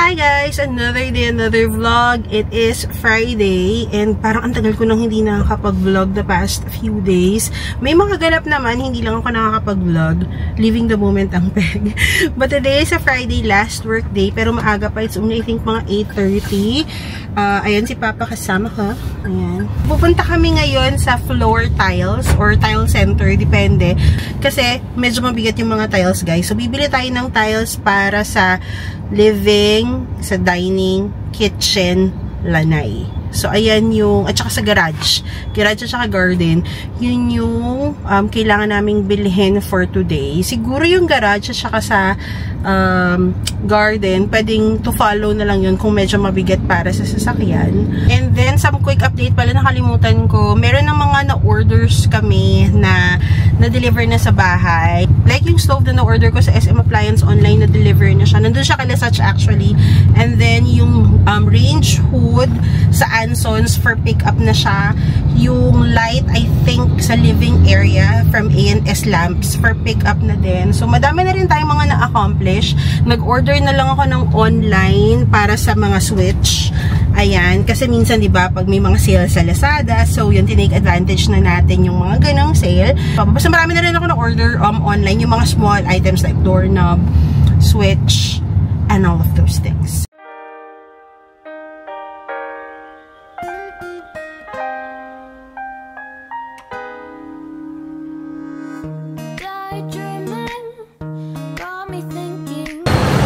Hi guys! Another day, another vlog. It is Friday and parang ang tagal ko nang hindi nakakapag-vlog the past few days. May mga ganap naman, hindi lang ako nakakapag-vlog. Living the moment ang peg. But today is a Friday, last work day. Pero maaga pa. It's only I think mga 8:30. Ayan si Papa kasama ko. Ayan. Pupunta kami ngayon sa floor tiles or tile center. Depende. Kasi medyo mabigat yung mga tiles guys. So bibili tayo ng tiles para sa living, sa dining, kitchen, lanay. So, ayan yung, at saka sa garage. Garage at saka garden. Yun yung kailangan naming bilhin for today. Siguro yung garage at saka sa garden, pwedeng to follow na lang yun kung medyo mabigat para sa sasakyan. And then, some quick update pala, nakalimutan ko. Meron ng mga na-orders kami na na-deliver na sa bahay. Like yung stove na na-order ko sa SM Appliance online, na-deliver na siya. Nandun siya kay Lesach actually. And then, yung range hood sa Ansons for pick up na siya. Yung light, I think, sa living area from A&S Lamps for pick up na din. So, madami na rin tayong mga na-accomplish. Nag-order na lang ako ng online para sa mga switch. Ayan. Kasi minsan, di ba, pag may mga sale sa Lazada, so yun, tinake advantage na natin yung mga ganong sale. Basta marami na rin ako na-order online, yung mga small items like doorknob, switch, and all of those things.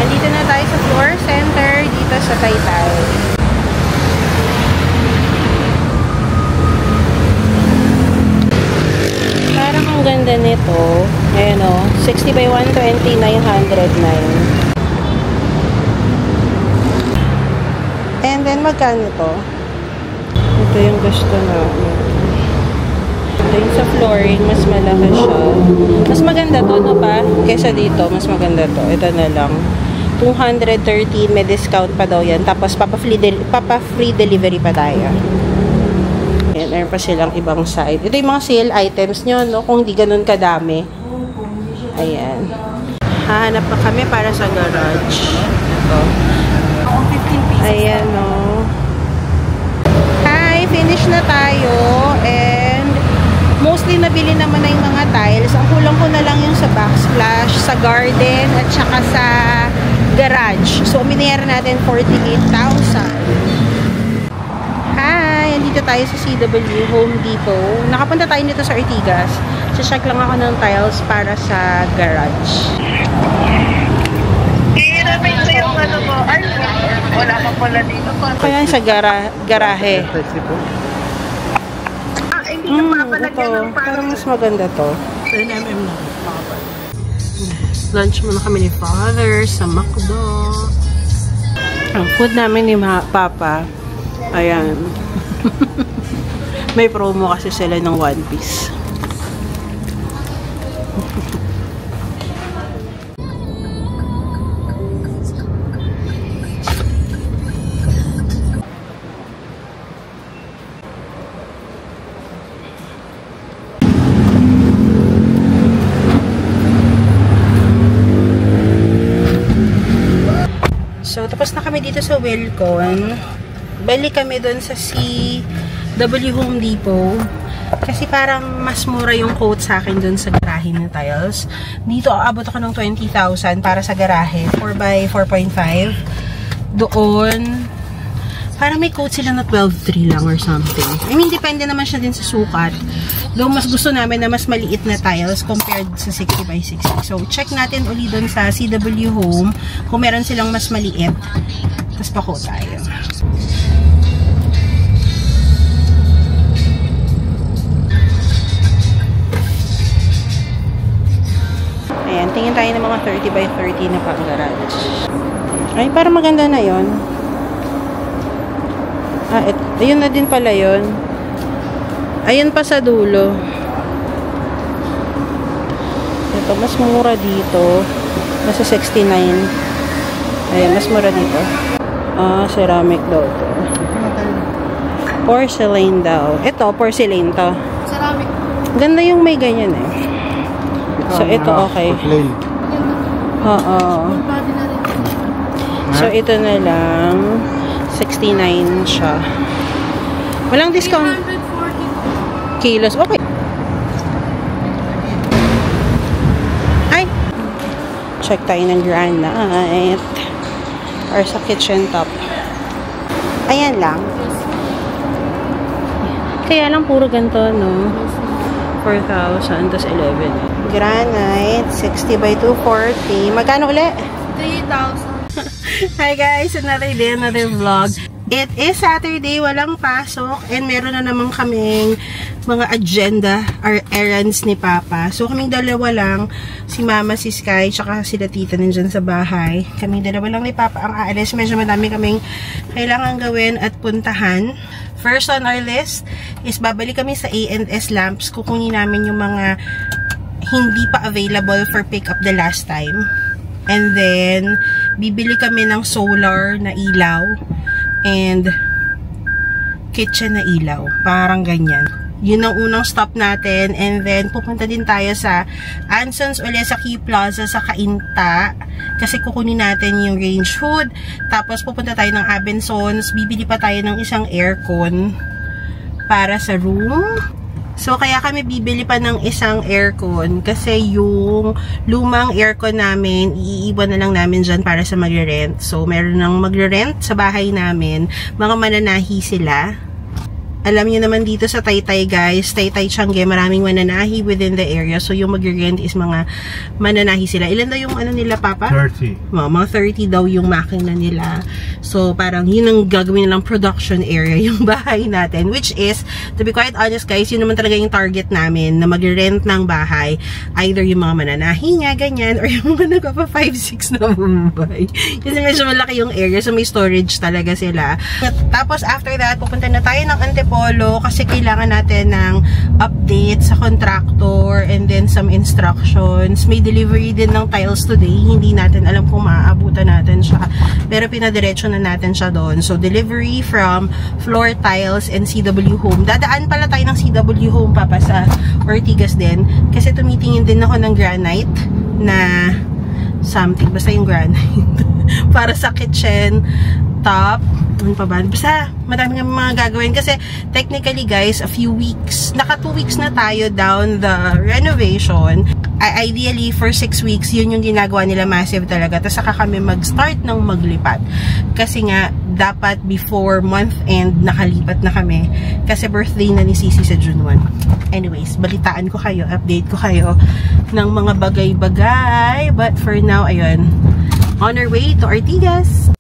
Nandito na tayo sa floor center dito sa Taytay. Parang ang ganda nito. Ayan o, 60 by 120, 909. And then magkano to? Ito yung gusto namin. Yung sa flooring, mas malaki siya. Mas maganda to, no pa? Kesa dito, mas maganda to. Ito na lang. 213, may discount pa daw yan. Tapos, papa-free delivery pa tayo. Ayan, meron pa silang ibang side. Ito yung mga sale items nyo, no? Kung hindi ganun kadami. Ayan. Hahanap pa kami para sa garage. Ito. Ayan, no? Hi! Finish na tayo. And mostly nabili naman na yung mga tiles. Ang kulang ko na lang yung sa backsplash, sa garden, at saka sa garage. So, minera natin 48,000. Hi! Andito tayo sa CW Home Depot. Nakapunta tayo nito sa Ortigas. Check lang ako ng tiles para sa garage. Wala pa pala dito. Kaya sa garahe. Ito. Parang mas maganda to. 10mm na. Lunch muna kami ni Father sa McDo. Ang food namin ni Papa. Ayan. May promo kasi sila ng One Piece. So, tapos na kami dito sa Wilcon. Balik kami doon sa CW Home Depot. Kasi parang mas mura yung quote sa akin doon sa garahe ng tiles. Dito, aabot ako ng 20,000 para sa garahe. 4x4.5. Doon, parang may quote sila na 12.3 lang or something. I mean, depende naman siya din sa sukat. Though, mas gusto namin na mas maliit na tiles compared sa 60 by 60. So, check natin ulit doon sa CW Home kung meron silang mas maliit. Tapos pako tayo. Ayan, tingin tayo ng mga 30 by 30 na pang-garage. Ay, parang maganda na yon. Ayun na din pala yun. Ayun pa sa dulo. Ito, mas mura dito. Nasa 69. Ayan, mas mura dito. Ceramic daw ito. Porcelain daw. Ito, porcelain to. Ceramic. Ganda yung may ganyan eh. So, ito okay. Oo. So, ito na lang. 69 siya. Walang discount. 340 Kilos. Okay. Ay! Check tayo ng granite. Or sa kitchen top. Ayan lang. Kaya lang puro ganito, no? 4,000, tas 11. Granite, 60 by 240. Magkano ulit? 3,000. Hi guys! Another day, another vlog. It is Saturday, walang pasok, and meron na naman kaming mga agenda or errands ni Papa. So, kaming dalawa lang, si Mama, si Sky, tsaka sila tita nandyan sa bahay. Kaming dalawa lang ni Papa ang aalis. Medyo madami kaming kailangan gawin at puntahan. First on our list is babalik kami sa A&S Lamps. Kukunin namin yung mga hindi pa available for pick up the last time. And then, bibili kami ng solar na ilaw and kitchen na ilaw. Parang ganyan. Yun ang unang stop natin. And then, pupunta din tayo sa Anson's ulit sa Key Plaza sa Cainta. Kasi kukunin natin yung range hood. Tapos, pupunta tayo ng Abençons. Bibili pa tayo ng isang aircon para sa room. So, kaya kami bibili pa ng isang aircon kasi yung lumang aircon namin, iiwan na lang namin dyan para sa magre-rent. So, meron nang magre-rent sa bahay namin. Mga mananahi sila. Alam niyo naman dito sa Taytay guys, Taytay Tiange, maraming mananahi within the area. So, yung magre-rent is mga mananahi sila. Ilan daw yung ano nila, Papa? 30. Mga 30 daw yung makina nila. So, parang yun ang gagawin nilang production area, yung bahay natin. Which is, to be quite honest guys, yun naman talaga yung target namin na magre-rent ng bahay. Either yung mga mananahi nga, ganyan, or yung mga nagpapa 5-6 na bumabay. Kasi medyo malaki yung area, so may storage talaga sila. Tapos, after that, pupunta na tayo ng Antipolo kasi kailangan natin ng update sa contractor and then some instructions. May delivery din ng tiles today. Hindi natin alam kung maaabutan natin siya. Pero pinadiretso na natin siya doon. So, delivery from Floor Tiles and CW Home. Dadaan pala tayo ng CW Home, Papa, sa Ortigas din. Kasi tumitingin din ako ng granite na something. Basta yung granite. Para sa kitchen top. Ano pa ba? Basta, madami nga mga gagawin. Kasi, technically guys, a few weeks, naka 2 weeks na tayo down the renovation. Ideally, for 6 weeks, yun yung ginagawa nila massive talaga. Tapos, saka kami mag-start ng maglipat. Kasi nga, dapat before month end, nakalipat na kami. Kasi birthday na ni Sisi sa June 1. Anyways, balitaan ko kayo, update ko kayo ng mga bagay-bagay. But for now, ayun, on our way to Ortigas.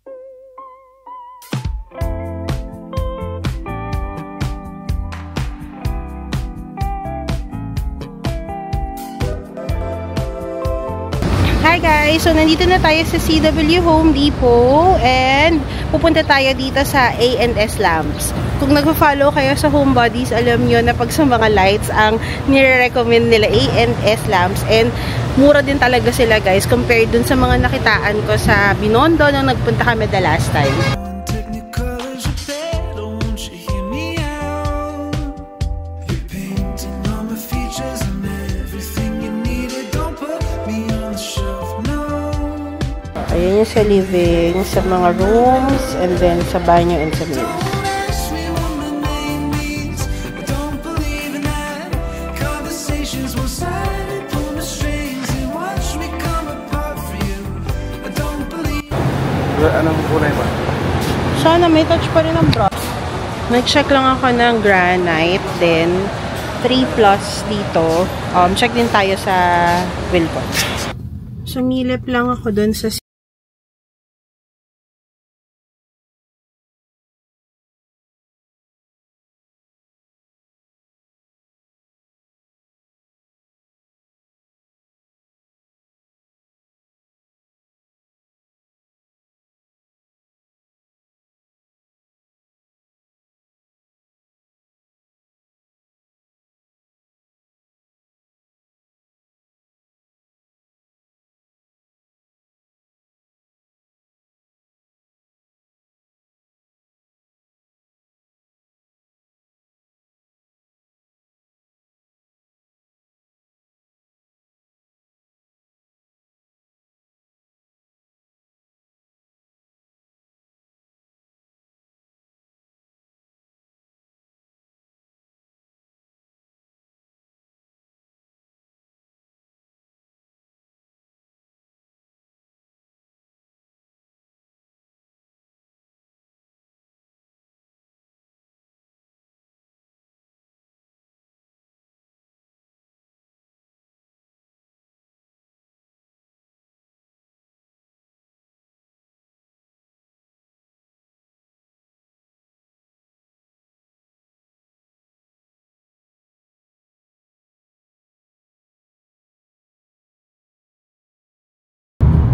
Hi guys! So, nandito na tayo sa CW Home Depot and pupunta tayo dito sa A&S Lamps. Kung nag-follow kayo sa Homebodies, alam nyo na pag sa mga lights, ang nire-recommend nila A&S Lamps and mura din talaga sila guys compared dun sa mga nakitaan ko sa Binondo nung nagpunta kami the last time. Ayan yung sa living, sa mga rooms, and then sa banyo and sa meals. Anong kulay ba? Sana may touch pa rin ang brush. Nag-check lang ako ng granite, then 3 plus dito. Check din tayo sa Wilcon. Sumilip lang ako dun sa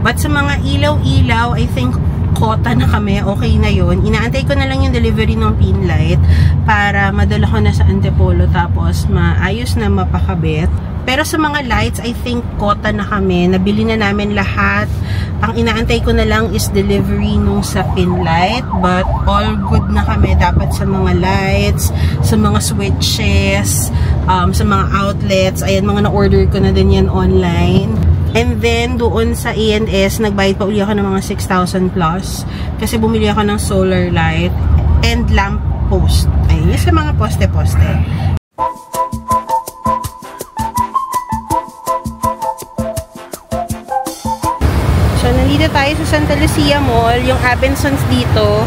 But sa mga ilaw-ilaw, I think kota na kami, okay na yun. Inaantay ko na lang yung delivery ng pin light para madala ko na sa Antipolo tapos maayos na mapakabit. Pero sa mga lights, I think kota na kami. Nabili na namin lahat. Ang inaantay ko na lang is delivery nung sa pin light. But all good na kami dapat sa mga lights, sa mga switches, sa mga outlets. Ayan, mga na-order ko na din yan online. And then, doon sa A&S, nagbayad pa uli ako ng mga 6,000 plus. Kasi bumili ako ng solar light and lamp post. Ayun, yung sa mga poste-poste. So, nandito tayo sa Santa Lucia Mall. Yung Abençons dito.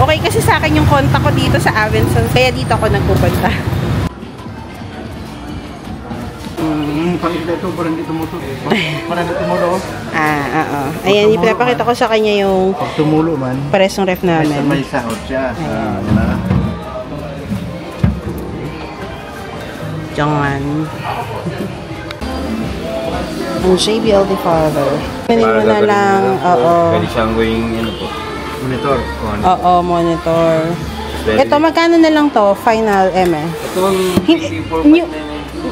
Okay kasi sa akin yung contact ko dito sa Abençons. Kaya dito ako nagpupunta. Parang dito mo to. Parang dito mo to. Oo. Ayan, ipinapakita ko sa kanya yung pag tumulo man, pares ng ref namin. may sahod siya. Yan na. Jangan. Ang JBL the father. Pwede mo na lang, Pwede siyang going, Monitor. Oo, monitor. Ito, magkano na lang to? Final M eh. Ito ang New,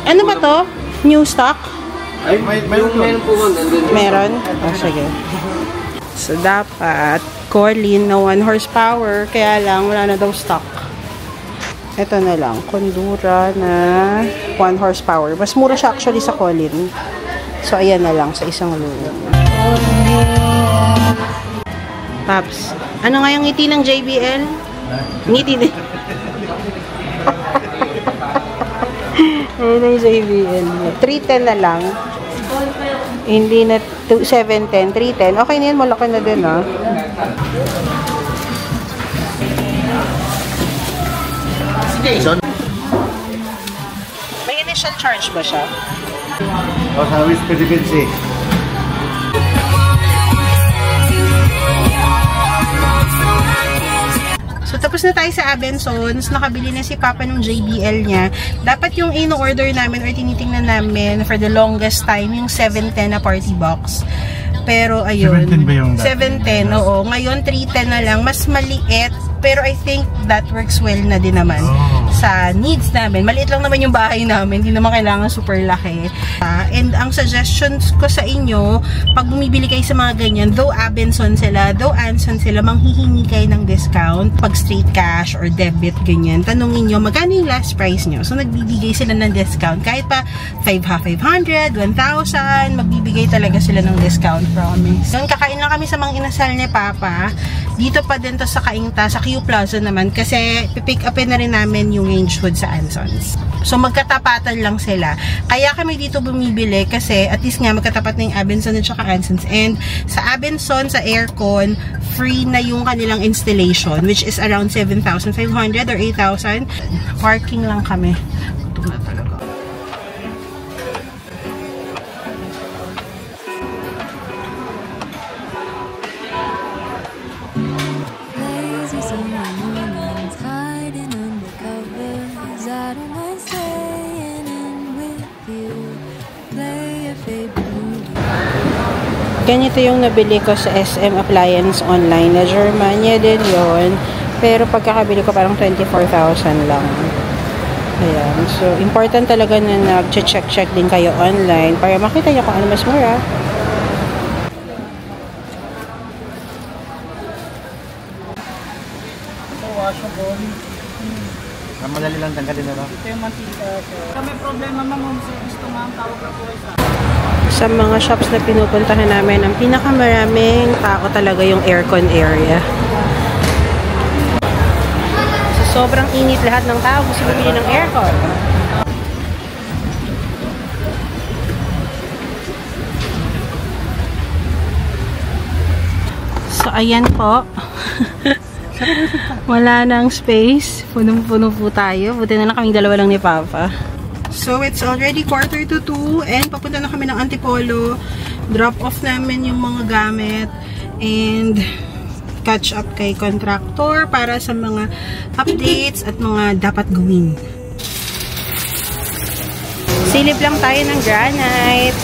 ano ba to? New stock? Ay, meron po man. Meron? Oh, sige. So, dapat Corlin na 1 horsepower. Kaya lang, wala na daw stock. Ito na lang. Condura na 1 horsepower. Mas mura siya actually sa Corlin. So, ayan na lang sa isang lumo. Paps, ano nga yung ngiti ng JBL? Ngiti din. Ayun yung JBL. 310 na lang. Hindi na 710, 310. Okay na yan, malaki na din, ah. May initial charge ba siya? O, service frequency. So, tapos na tayo sa Abençons. Nakabili na si Papa ng JBL niya. Dapat yung in-order namin or tinitingnan namin for the longest time, yung 710 na party box. Pero, ayun. 710 ba yung 710, oo. Ngayon, 310 na lang. Mas maliit. Pero I think that works well na din naman sa needs namin. Maliit lang naman yung bahay namin. Hindi naman kailangan super laki. And ang suggestions ko sa inyo, pag bumibili kayo sa mga ganyan, though Abençon sila, though Anson sila, manghihingi kayo ng discount. Pag straight cash or debit, ganyan, tanungin nyo, magkano yung last price nyo? So, nagbibigay sila ng discount. Kahit pa 500, 1,000, magbibigay talaga sila ng discount, promise. Noon, kakain lang kami sa mga inasal ni Papa. Dito pa din to sa Kaingta, sa Q Plaza naman, kasi pipick upin na rin namin yung range hood sa Ansons. So, magkatapatan lang sila. Kaya kami dito bumibili kasi at least nga magkatapat na yung Abençon at saka Ansons. And sa Abençon, sa aircon, free na yung kanilang installation, which is around 7,500 or 8,000. Parking lang kami. Ito na talaga. Ganito yung nabili ko sa SM Appliance online na Germania din yon. Pero pagkakabili ko parang 24,000 lang. Ayan. So, important talaga na nag-check din kayo online para makita nyo kung ano mas mura. Madali lang tanggalin na lang. Ito yung mantika. Kami problema, ma'am. Gusto nga ang tawag na po Sa mga shops na pinupuntahan namin, ang pinakamaraming tao talaga yung aircon area. So, sobrang init lahat ng tao gusto bumili ng aircon. So, ayan po. Wala nang space. Punong-puno po tayo. Buti na lang kaming dalawa lang ni Papa. So, it's already 1:45 and papunta na kami ng Antipolo. Drop off namin yung mga gamit and catch up kay contractor para sa mga updates at mga dapat gawin. Silip lang tayo ng granite.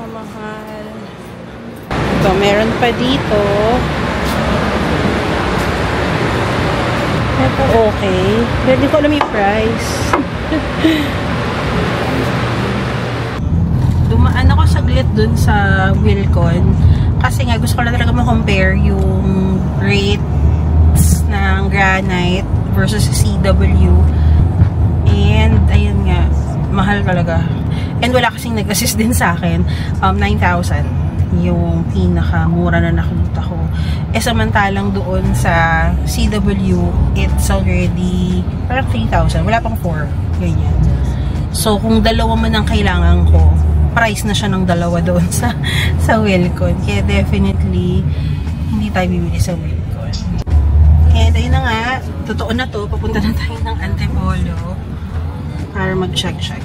Mamahal. Ito, meron pa dito. Ito, okay. Pero hindi ko alam yung price. Dumaan ako saglit dun sa Wilcon. Kasi nga, gusto ko lang talaga ma-compare yung rates ng granite versus CW. And, ayun nga, mahal talaga. And wala kasing nag-assist din sa akin. 9,000 yung pinakamura na nakita ko. Eh, samantalang doon sa CW, it's already parang 3,000. Wala pang 4. Ganyan. So, kung dalawa man ang kailangan ko, price na siya ng dalawa doon sa Wilcon. Kaya definitely, hindi tayo bibili sa Wilcon. And ayun na nga, totoo na to, papunta na tayo ng Antipolo para mag-check-check.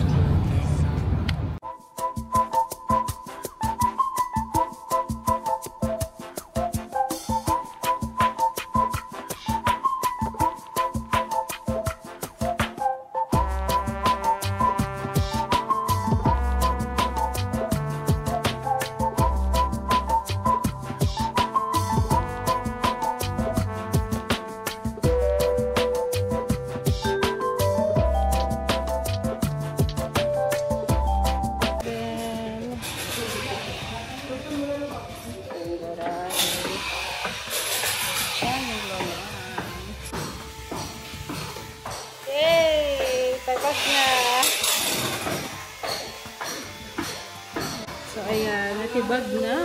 So, ayan. Natibag na.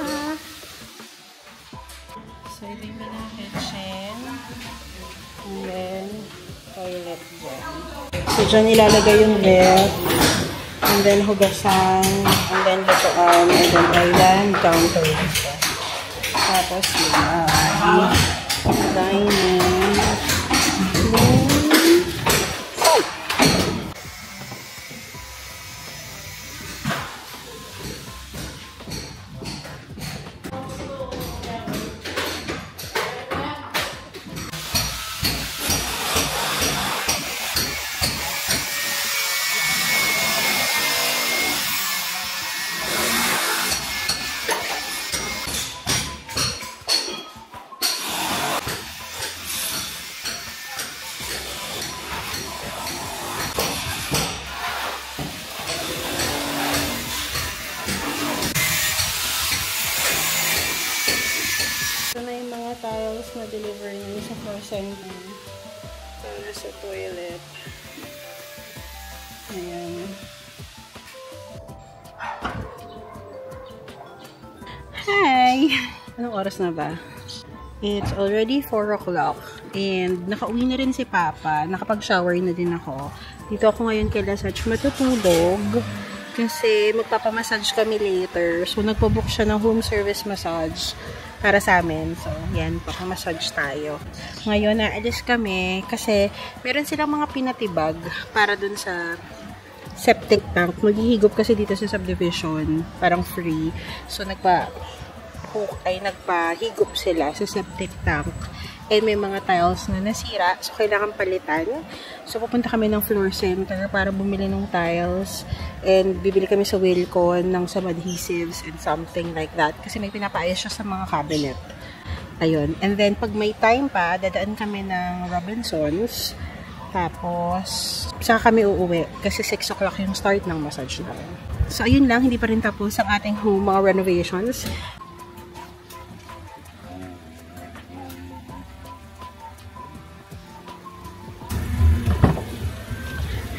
So, ito yung mga kitchen. And then, toilet dyan. So, dyan ilalagay yung ref. And then, hugasan. And then, lutoan. And then, island counter. Tapos, yun. Dining. Ito na yung mga tiles na deliver niyo sa floor center. Para sa toilet. Ayan. Hi! Anong oras na ba? It's already 4 o'clock. And nakauwi na rin si Papa. Nakapag-shower na din ako. Dito ako ngayon kay Lasach matutulog. Kasi magpapamassage kami later. So, nagpabook siya ng home service massage para sa amin. So, yan, papa-massage tayo. Ngayon, naalis kami kasi meron silang mga pinatibag para dun sa septic tank. Maghihigop kasi dito sa subdivision. Parang free. So, nagpahigop sila sa septic tank. And may mga tiles na nasira. So, kailangan palitan. So, pupunta kami ng floor center para bumili ng tiles. And bibili kami sa Wilcon ng some adhesives and something like that. Kasi may pinapaayos siya sa mga cabinet. Ayun. And then, pag may time pa, dadaan kami ng Robinsons. Tapos, saka kami uuwi. Kasi 6 o'clock yung start ng massage namin. So, ayun lang. Hindi pa rin tapos ang ating home, mga renovations.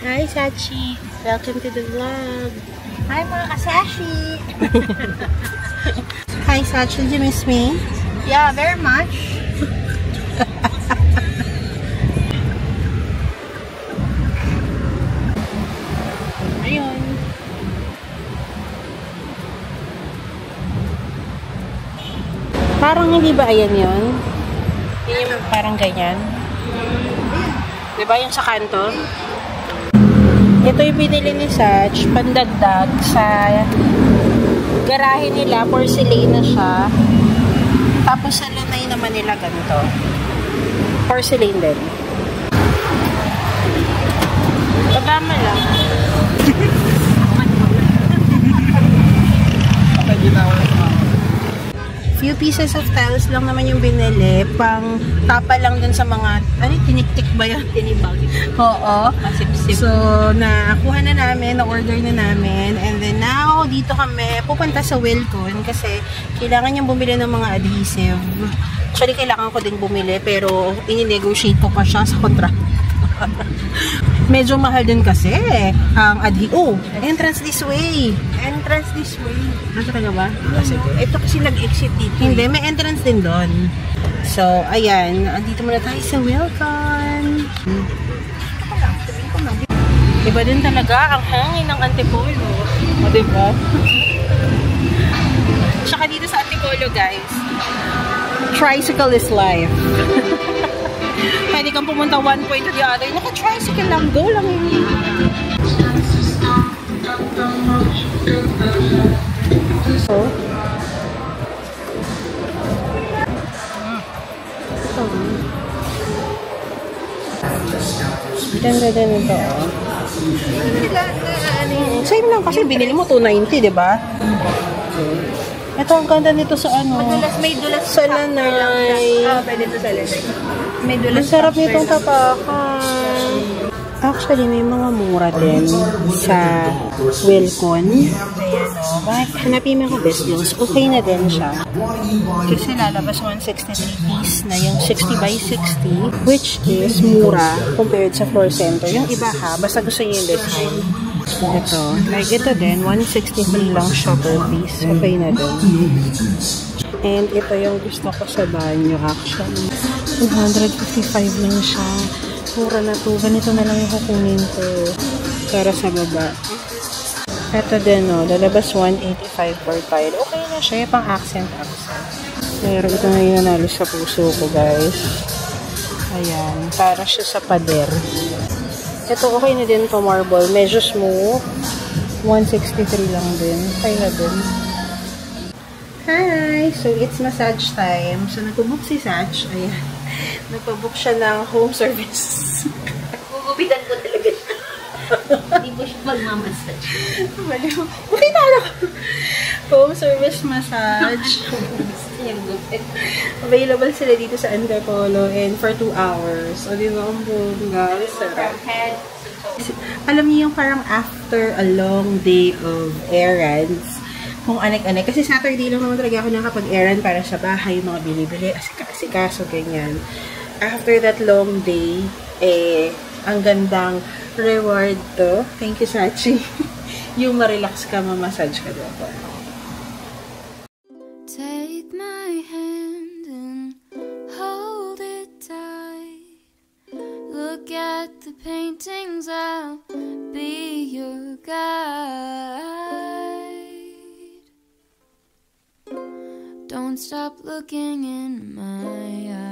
Hi, Sachi! Welcome to the vlog! Hi mga kasashi! Hi, Sachi! Did you miss me? Yeah, very much. Ayun. Parang hindi ba ayan yun? Yun yung parang ganyan. Diba yung sa kanto? Ito yung binili ni Sach, pandagdag sa garahe nila, porcelain na siya. Tapos sa lanay naman nila ganito. Porcelain din. Pagama lang. Few pieces of tiles lang naman yung binili. Pang tapa lang dun sa mga, ano, tiniktik ba yan? Tinibag. Oo. Pasip-sip. So, nakuha na namin, na-order na namin. And then now, dito kami pupunta sa Wilcon kasi kailangan niyang bumili ng mga adhesive. Actually, kailangan ko din bumili pero ini-negotiate ko pa siya sa kontrata. Medyo mahal din kasi ang entrance this way. Entrance this way. Nasa ka ba? Ito kasi nag-exit dito. Hindi, may entrance din doon. So, ayan. Andito muna tayo sa Wilcon. Iba din talaga ang hangin ng Antipolo. O, diba? Tsaka dito sa Antipolo, guys, tricycle is life. Pwede kang pumunta one point to the other. Naka-tricycle lang. Go lang yun. So, ganda din ito. Same lang kasi binili mo 290, diba? Ito ang ganda nito sa ano. Madulas, may dulas sa lanay. Pwede ito sa lanay. May dulas. Ang sarap nitong tapakan. Actually, may mga mura din sa Wilcon. Ayan o. Bakit hanapin mo ko best deals? Okay na din siya. Kasi lalabas 163 piece na yung 60 by 60, which is mura compared sa floor center. Yung iba ha, basta gusto niyo yung design. Ito. Like ito din, 163 lang siya per piece. Okay na din. And ito yung gusto ko sa banyo actually. 255 lang siya. Mura na to. Ganito na lang yung kukunin ko para sa baba. Ito din, no. Lalabas 185 per tile. Okay na siya. Pang accent. Pero ito na yung nanalo sa puso ko, guys. Ayan. Para siya sa pader. Ito, okay na din to marble. Medyo smooth. 163 lang din. Okay na din. Hi! So, it's massage time. So, nagpo-book si Satch. Ayan. Nagpo-book siya ng home service. Gugupitan ko talaga. Hindi mo siya magmamassage. Okay na ako. Home service massage. Available sila dito sa Antipolo and for 2 hours. O, di ba ang bunga? Sarap. Alam niyo yung parang after a long day of errands, kung anek-anek. Kasi Saturday lang naman talaga ako nakapag-errand para sa bahay, mga bili-bili, asikaso, ganyan. After that long day, ang gandang reward to. Thank you, Sachi. Yung ma-relax ka, ma-massage ka doon. Take my hand and hold it tight. Look at the paintings, I'll be your guide. Don't stop looking in my eyes.